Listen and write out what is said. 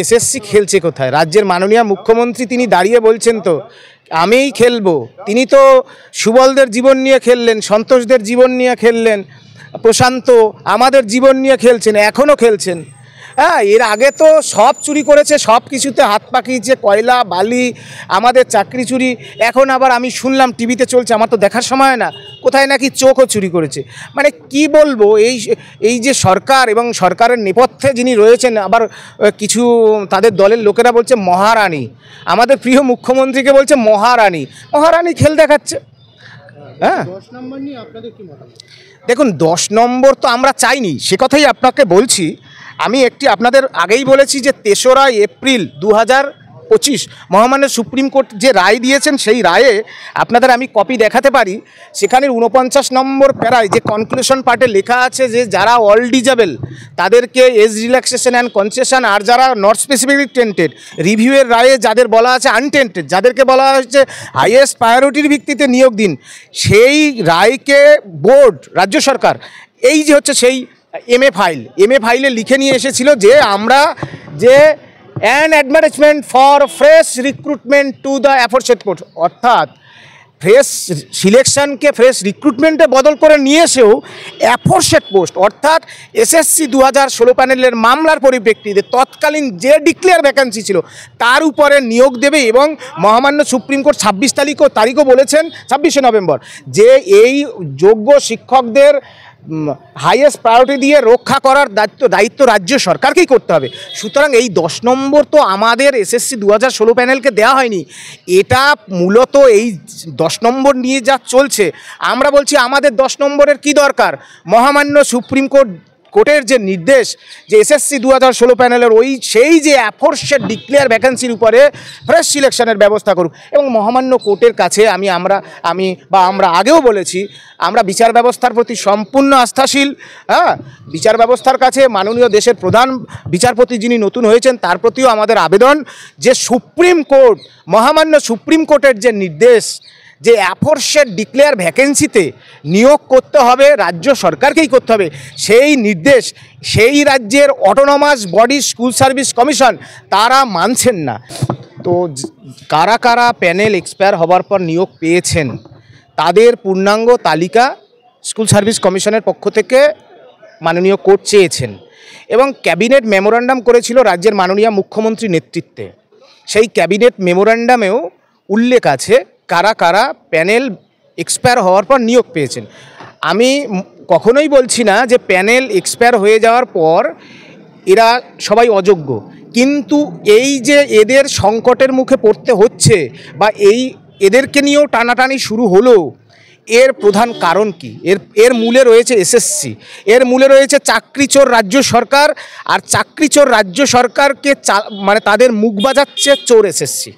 SSC খেলছে কোথায়? রাজ্যের মাননীয় মুখ্যমন্ত্রী তিনি দাঁড়িয়ে বলছেন তো আমিই খেলবো। তিনি তো সুবলদের জীবন নিয়ে খেললেন, সন্তোষদের জীবন নিয়ে খেললেন, প্রশান্ত আমাদের জীবন নিয়ে খেলছেন, এখনও খেলছেন। হ্যাঁ, এর আগে তো সব চুরি করেছে, সব কিছুতে হাত পাকিয়েছে, কয়লা বালি আমাদের চাকরি চুরি। এখন আবার আমি শুনলাম টিভিতে চলছে, আমার তো দেখার সময় না, কোথায় নাকি চোখও চুরি করেছে। মানে কি বলবো, এই যে সরকার এবং সরকারের নেপথ্যে যিনি রয়েছেন, আবার কিছু তাদের দলের লোকেরা বলছে মহারানী, আমাদের প্রিয় মুখ্যমন্ত্রীকে বলছে মহারানী। মহারানী খেল দেখাচ্ছে। হ্যাঁ, 10 নম্বর নিয়ে আপনাদের কি মতামত? দেখুন 10 নম্বর তো আমরা চাইনি, সে কথাই আপনাকে বলছি। আমি আপনাদের আগেই বলেছি যে 3রা এপ্রিল 2025 মহামান্য সুপ্রিম কোর্ট যে রায় দিয়েছেন, সেই রায়ে আপনাদের আমি কপি দেখাতে পারি। সেখানে 49 নম্বর প্যারায় যে কনক্লুশন পার্টে লেখা আছে যে যারা অল ডিজেবল তাদেরকে এজ রিল্যাক্সেশন অ্যান্ড কনসেশন, আর যারা নট স্পেসিফিকলি টেন্টেড, রিভিউয়ের রায়ে যাদের বলা আছে আনটেন্টেড, যাদেরকে বলা হচ্ছে হাইয়েস্ট প্রায়োরিটির ভিত্তিতে নিয়োগ দিন। সেই রায়কে বোর্ড, রাজ্য সরকার, এই যে হচ্ছে সেই এমএ ফাইলে লিখে নিয়ে এসেছিল যে আমরা যে an advertisement for fresh recruitment to the aforesaid post, অর্থাৎ ফ্রেশ সিলেকশনকে ফ্রেশ রিক্রুটমেন্টে বদল করে নিয়ে এসেও অ্যাফোরসেড পোস্ট, অর্থাৎ এসএসসি 2016 প্যানেলের মামলার পরিপ্রেক্ষিতে তৎকালীন যে ডিক্লেয়ার ভ্যাকেন্সি ছিল তার উপরে নিয়োগ দেবে। এবং মহামান্য সুপ্রিম কোর্ট 26 তারিখও বলেছেন, 26শে নভেম্বর, যে এই যোগ্য শিক্ষকদের হাইয়েস্ট প্রায়োরিটি দিয়ে রক্ষা করার দায়িত্ব রাজ্য সরকারকেই করতে হবে। সুতরাং এই 10 নম্বর তো আমাদের এসএসসি 2016 প্যানেলকে দেওয়া হয়নি। এটা মূলত এই 10 নম্বর নিয়ে যা চলছে, আমরা বলছি আমাদের 10 নম্বরের কি দরকার? মহামান্য সুপ্রিম কোর্টের যে নির্দেশ যে এসএসসি 2016 প্যানেলের সেই যে অ্যাফোরসেড ডিক্লেয়ার ভ্যাকেন্সির উপরে ফ্রেশ সিলেকশনের ব্যবস্থা করুক। এবং মহামান্য কোর্টের কাছে আমরা আগেও বলেছি, আমরা বিচার ব্যবস্থার প্রতি সম্পূর্ণ আস্থাশীল। হ্যাঁ, বিচার ব্যবস্থার কাছে মাননীয় দেশের প্রধান বিচারপতি যিনি নতুন হয়েছেন তার প্রতিও আমাদের আবেদন যে সুপ্রিম কোর্ট, মহামান্য সুপ্রিম কোর্টের যে নির্দেশ যে অ্যাফোরসেড ডিক্লেয়ার ভ্যাকেন্সিতে নিয়োগ করতে হবে, রাজ্য সরকারকেই করতে হবে, সেই নির্দেশ সেই রাজ্যের autonomous body school service commission তারা মানছেন না। তো কারা কারা প্যানেল এক্সপায়ার হবার পর নিয়োগ পেয়েছেন তাদের পূর্ণাঙ্গ তালিকা স্কুল সার্ভিস কমিশনের পক্ষ থেকে মাননীয় কোর্ট চেয়েছেন এবং ক্যাবিনেট মেমোরান্ডাম করেছিল রাজ্যের মাননীয় মুখ্যমন্ত্রী নেতৃত্বে। সেই ক্যাবিনেট মেমোরান্ডামেও উল্লেখ আছে কারা কারা প্যানেল এক্সপায়ার হওয়ার পর নিয়োগ পেয়েছেন। আমি কখনোই বলছি না যে প্যানেল এক্সপায়ার হয়ে যাওয়ার পর এরা সবাই অযোগ্য, কিন্তু এই যে এদের সংকটের মুখে পড়তে হচ্ছে বা এদেরকে নিয়েও টানাটানি শুরু হলো, এর প্রধান কারণ কি? এর মূলে রয়েছে এসএসসি, এর মূলে রয়েছে চাকরিচোর রাজ্য সরকার, আর চাকরিচোর রাজ্য সরকারকে মানে তাদের মুখ বাজাচ্ছে চোর এসএসসি।